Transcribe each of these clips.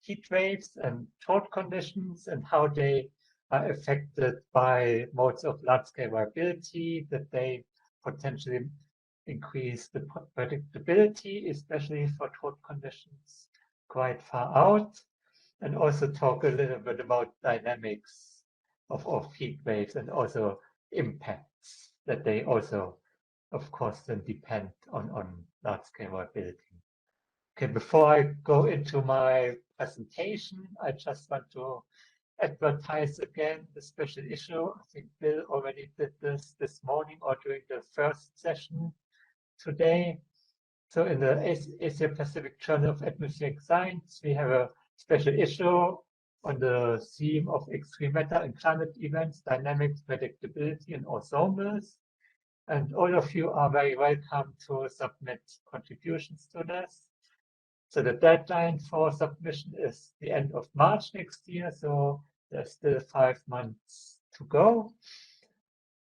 heat waves and drought conditions and how they are affected by modes of large-scale variability, that they potentially increase the predictability, especially for drought conditions quite far out, and also talk a little bit about dynamics of heat waves and also impacts that they also, of course, then depend on large-scale variability. Okay, before I go into my presentation, I just want to advertise again the special issue. I think Bill already did this morning or during the first session today. So in the Asia Pacific Journal of Atmospheric Science, we have a special issue on the theme of extreme weather and climate events, dynamics, predictability, and ensembles. And all of you are very welcome to submit contributions to this. So the deadline for submission is the end of March next year, so there's still 5 months to go.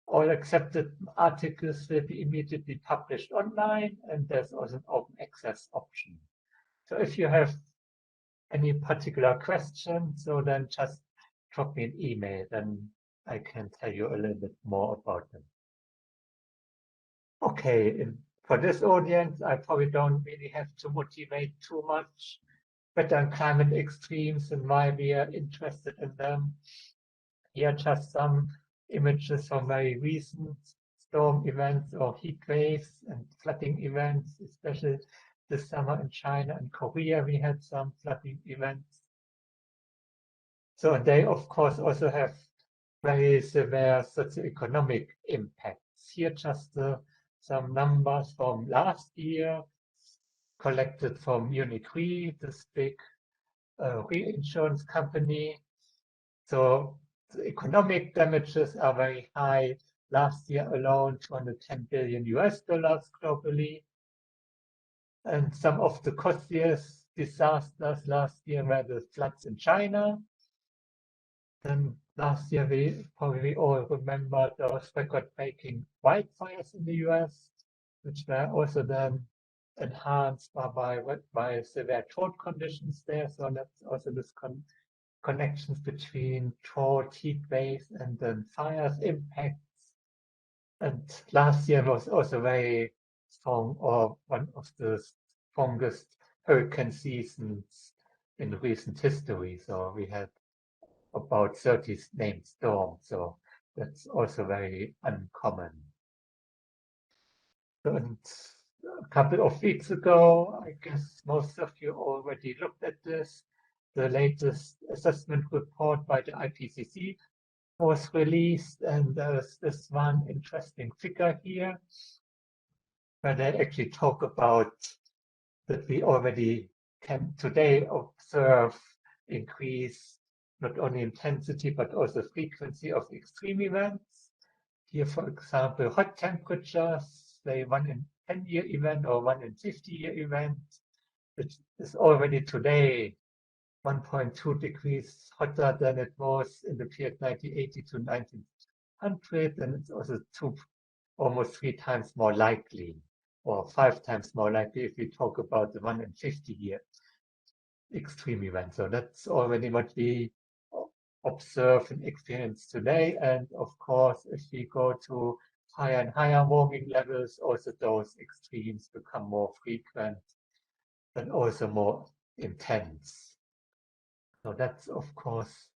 All accepted articles will be immediately published online, and there's also an open access option. So if you have any particular questions, so then just drop me an email, then I can tell you a little bit more about them. Okay, for this audience, I probably don't really have to motivate too much weather and climate extremes and why we are interested in them. Here are just some images from very recent storm events or heat waves and flooding events, especially this summer in China and Korea, we had some flooding events. So they, of course, also have very severe socioeconomic impacts. Here just some numbers from last year collected from Munich Re, this big reinsurance company. So the economic damages are very high. Last year alone, $210 billion globally. And some of the costliest disasters last year were the floods in China. Then last year, we probably all remember those record-breaking wildfires in the US, which were also then enhanced by severe drought conditions there. So that's also this connections between drought, heat waves, and then fires impacts. And last year was also very strong, or one of the strongest hurricane seasons in recent history. So we had about 30 named storms, so that's also very uncommon. And a couple of weeks ago, I guess most of you already looked at this. The latest assessment report by the IPCC was released, and there's this one interesting figure here, where they actually talk about that we already can today observe increase not only intensity, but also frequency of extreme events. Here, for example, hot temperatures, say 1 in 10-year event or 1 in 50-year event, which is already today 1.2 degrees hotter than it was in the period 1980 to 1900, and it's also almost 3 times more likely, or 5 times more likely if we talk about the 1 in 50-year extreme event. So that's already what we observe and experience today. And of course, if we go to higher and higher warming levels, also those extremes become more frequent and also more intense. So that's, of course,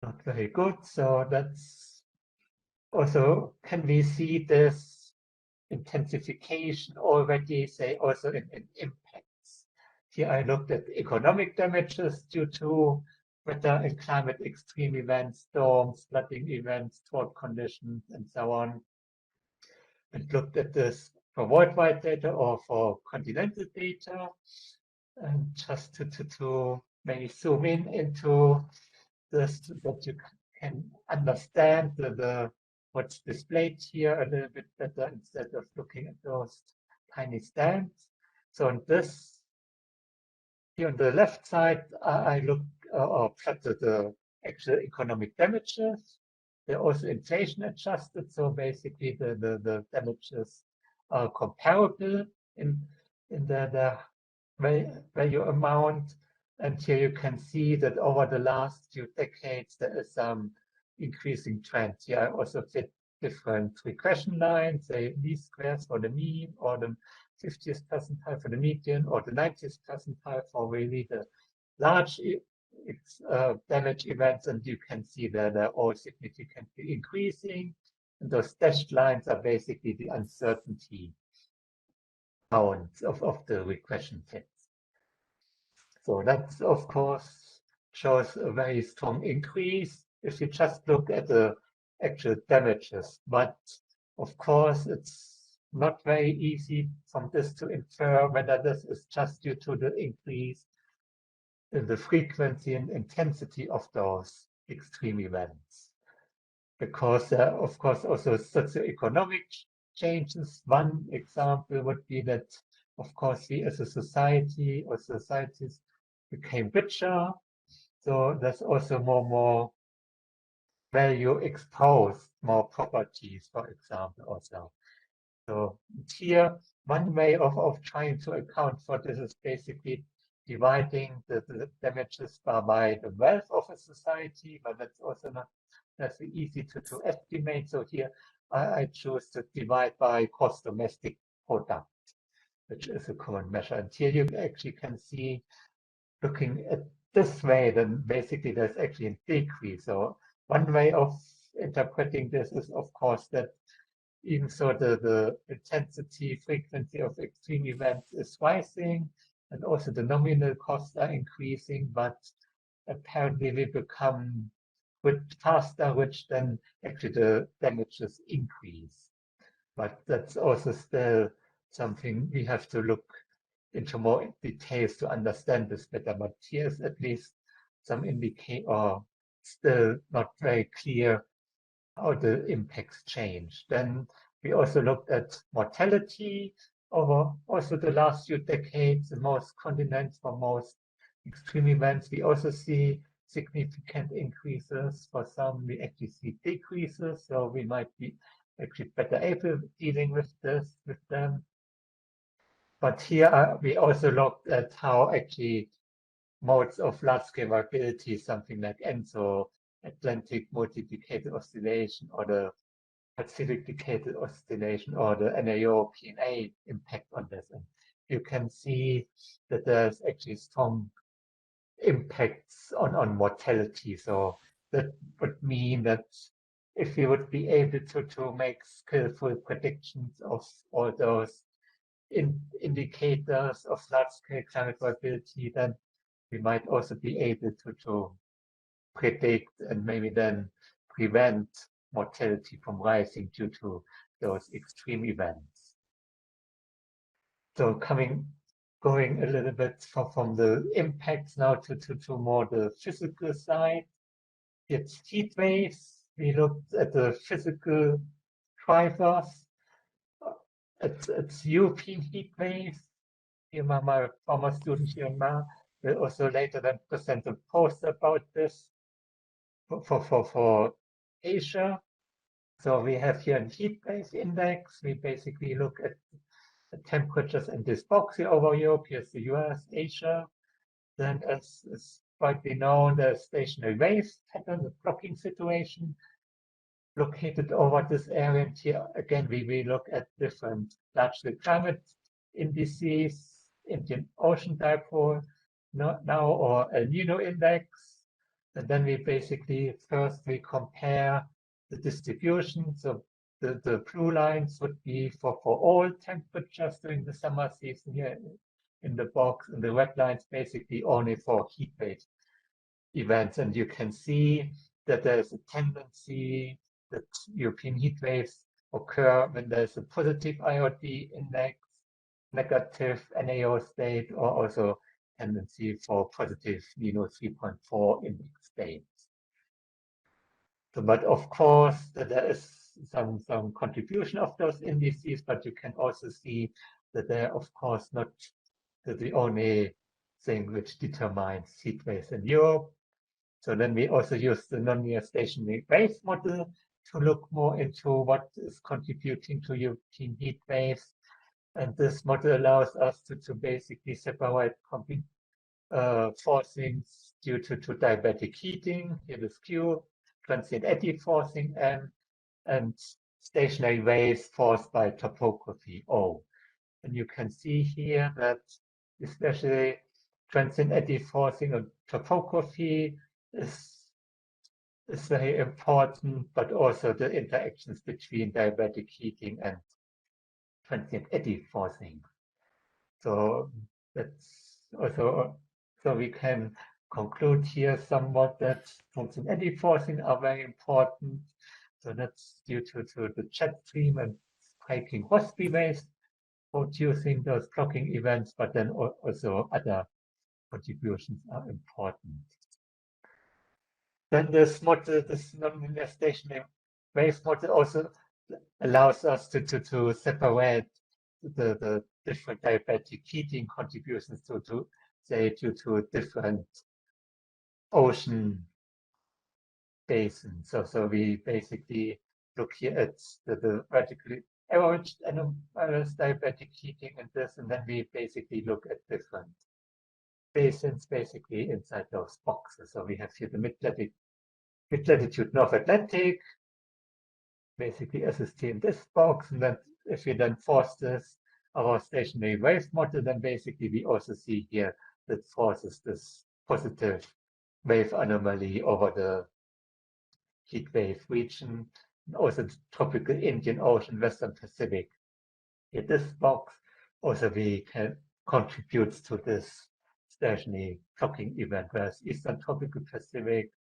not very good. So that's also, can we see this intensification already, say, also in impacts? Here I looked at economic damages due to weather and climate extreme events, storms, flooding events, drought conditions, and so on. And looked at this for worldwide data or for continental data. And just to maybe zoom in into this, that you can understand what's displayed here a little bit better instead of looking at those tiny stamps. So on this, here on the left side, I looked or plotted the actual economic damages. They're also inflation adjusted, so basically the damages are comparable in the value amount. And here you can see that over the last few decades, there is some increasing trend. Here I also fit different regression lines, say least squares for the mean, or the 50th percentile for the median, or the 90th percentile for really the large damage events. And you can see that they're all significantly increasing. And those dashed lines are basically the uncertainty bounds of the regression fits. So that, of course, shows a very strong increase if you just look at the actual damages. But of course, it's not very easy from this to infer whether this is just due to the increase in the frequency and intensity of those extreme events. Because there are, of course, also socioeconomic changes. One example would be that, of course, we as a society or societies became richer. So there's also more value exposed, more properties, for example, also. So here, one way of trying to account for this is basically dividing the damages by the wealth of a society, but that's also not that's easy to estimate. So here I choose to divide by gross domestic product, which is a common measure. And here you actually can see, looking at this way, then basically there's actually a decrease. So one way of interpreting this is, of course, that even so the intensity, frequency of extreme events is rising, and also the nominal costs are increasing, but apparently we become faster, which then actually the damages increase. But that's also still something we have to look into more details to understand this better. But here's at least some indicate, or still not very clear how the impacts change. Then we also looked at mortality over also the last few decades in most continents for most extreme events. We also see significant increases. For some, we actually see decreases. So we might be actually better able dealing with them. But here we also looked at how actually modes of large-scale variability, something like ENSO, Atlantic multiplicated oscillation, or the Pacific decadal oscillation, or the NAO PNA impact on this. And you can see that there's actually strong impacts on mortality. So that would mean that if we would be able to make skillful predictions of all those indicators of large-scale climate variability, then we might also be able to predict and maybe then prevent mortality from rising due to those extreme events. So going a little bit from the impacts now to more the physical side. It's heat waves. We looked at the physical drivers. It's European heat waves. Here my former student here will also later then present a post about this for Asia. So we have here a heat wave index. We basically look at the temperatures in this box here over Europe. Here's the US, Asia. Then as is widely known, the stationary wave pattern, the blocking situation located over this area. And here again, we look at different large-scale climate indices, Indian Ocean dipole now, or El Nino index. And then we basically first we compare the distribution. So the blue lines would be for all temperatures during the summer season here in the box, and the red lines basically only for heat wave events. And you can see that there's a tendency that European heat waves occur when there's a positive IOD index, negative NAO state, or also tendency for positive NINO 3.4 index states. So, but of course, there is some contribution of those indices, but you can also see that they're, of course, not the only thing which determines heat waves in Europe. So then we also use the nonlinear stationary wave model to look more into what is contributing to European heat waves. And this model allows us to basically separate forcings due to diabetic heating, here is Q, transient eddy forcing M, and stationary waves forced by topography O. And you can see here that especially transient eddy forcing and topography is very important, but also the interactions between diabetic heating and transient eddy forcing. So that's also, so we can conclude here somewhat that transient eddy forcing are very important. So that's due to the jet stream and striking Rossby waves producing those clocking events, but then also other contributions are important. Then this model, this nonlinear stationary wave model also allows us to separate the different diabetic heating contributions to say due to different ocean basins. So we basically look here at the vertically averaged anomalous diabetic heating and this, and then we basically look at different basins basically inside those boxes. So we have here the mid-latitude North Atlantic, basically SST in this box, and then if we then force this our stationary wave model, then basically we also see here that forces this positive wave anomaly over the heat wave region, and also the tropical Indian Ocean, Western Pacific. In this box, also we can contribute to this stationary clocking event, whereas Eastern Tropical Pacific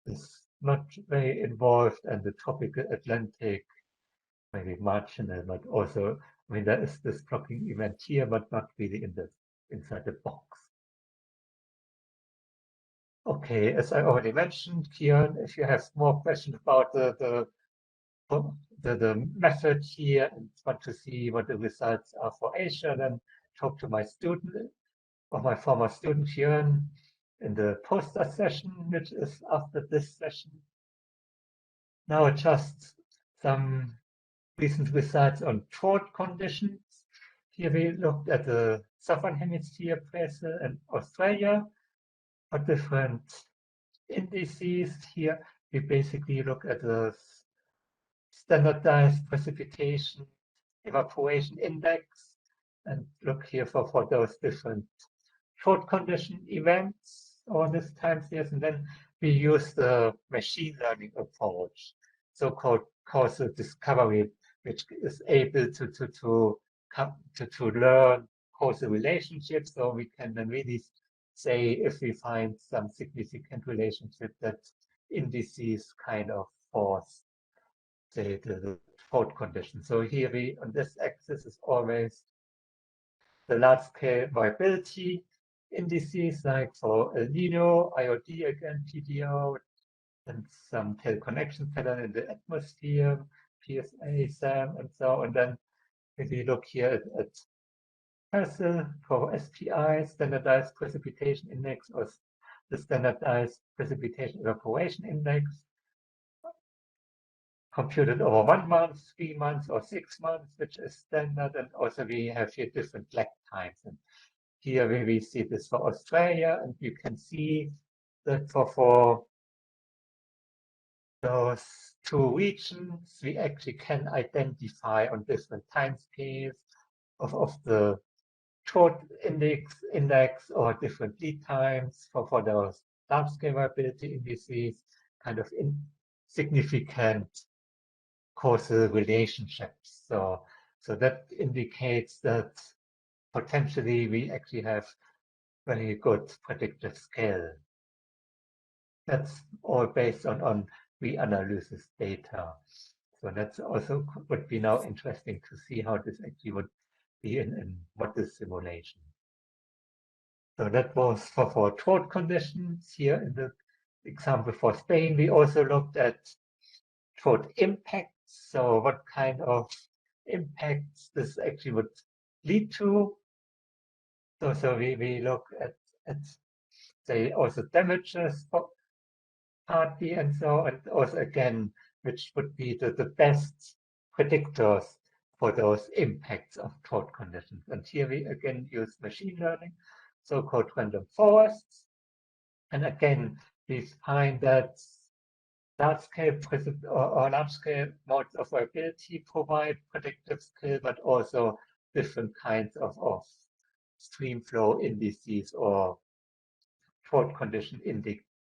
is not very involved, and the tropical Atlantic maybe marginal, but also, I mean, there is this clocking event here, but not really inside the box. Okay, as I already mentioned, Kieran, if you have more questions about the method here and want to see what the results are for Asia, then talk to my student or my former student Kieran in the poster session, which is after this session. Now just some recent results on drought conditions. Here we looked at the Southern Hemisphere, Brazil, and Australia for different indices. Here we basically look at the standardized precipitation evaporation index and look here for those different drought condition events over this time series. And then we use the machine learning approach, so-called causal discovery, which is able to learn causal relationships. So we can then really say if we find some significant relationship that indices kind of force the drought condition. So here we, on this axis is always the large scale variability indices, like for El Nino, IOD again, PDO, and some tail connection pattern in the atmosphere, PSA, SAM, and so on. And then if we look here at PERSIL for SPI, standardized precipitation index, or the standardized precipitation evaporation index, computed over 1 month, 3 months, or 6 months, which is standard. And also we have here different lag times. And here we see this for Australia, and you can see that for those two regions, we actually can identify on different time scales of the drought index or different lead times for those large scale variability indices, kind of insignificant causal relationships. So that indicates that potentially we actually have very good predictive scale. That's all based on reanalysis data. So that's also would be now interesting to see how this actually would be in model simulation. So that was for drought conditions. Here in the example for Spain, we also looked at drought impacts. So what kind of impacts this actually would lead to. So we look at say also damages partly and so, and also again, which would be the best predictors for those impacts of drought conditions. And here we again use machine learning so-called random forests. And again, we find that large-scale or large-scale modes of variability provide predictive skill, but also different kinds of stream flow indices or drought condition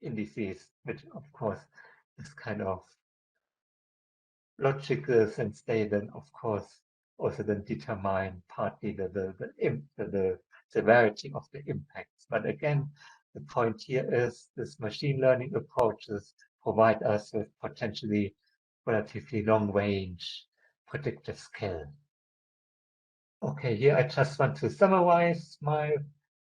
indices, which of course is kind of logical, since they then of course also then determine partly the severity of the impacts. But again, the point here is this machine learning approaches provide us with potentially relatively long range predictive skill. Okay, here I just want to summarize my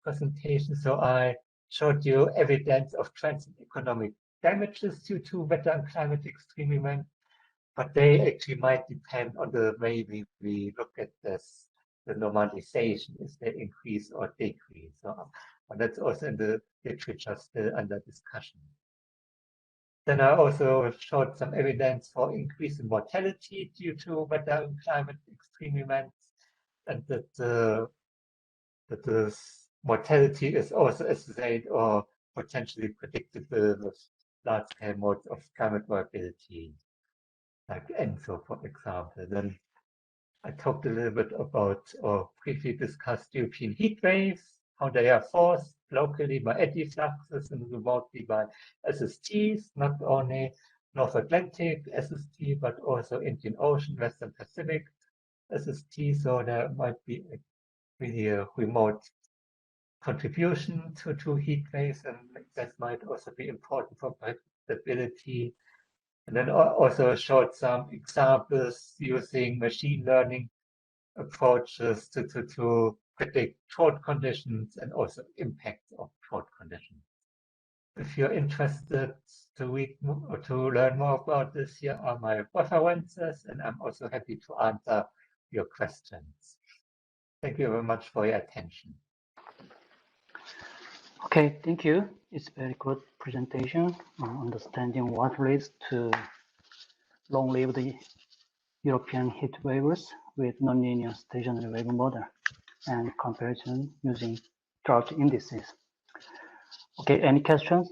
presentation. So I showed you evidence of transient economic damages due to weather and climate extreme events, but they actually might depend on the way we look at this, the normalization, is there increase or decrease. So, but that's also in the literature still under discussion. Then I also showed some evidence for increase in mortality due to weather and climate extreme events, and that the mortality is also associated or potentially predictable with large-scale modes of climate variability, like ENSO, for example. Then I talked a little bit about, or briefly discussed, European heat waves, how they are forced locally by eddy fluxes and remotely by SSTs, not only North Atlantic SST, but also Indian Ocean, Western Pacific SST. So there might be really a remote contribution to heat waves, and that might also be important for predictability. And then also showed some examples using machine learning approaches to predict drought conditions and also impacts of drought conditions. If you're interested to read or to learn more about this, here are my references, and I'm also happy to answer your questions. Thank you very much for your attention. Okay, thank you. It's a very good presentation on understanding what leads to long-lived European heat waves with nonlinear stationary wave model and comparison using drought indices. Okay, any questions?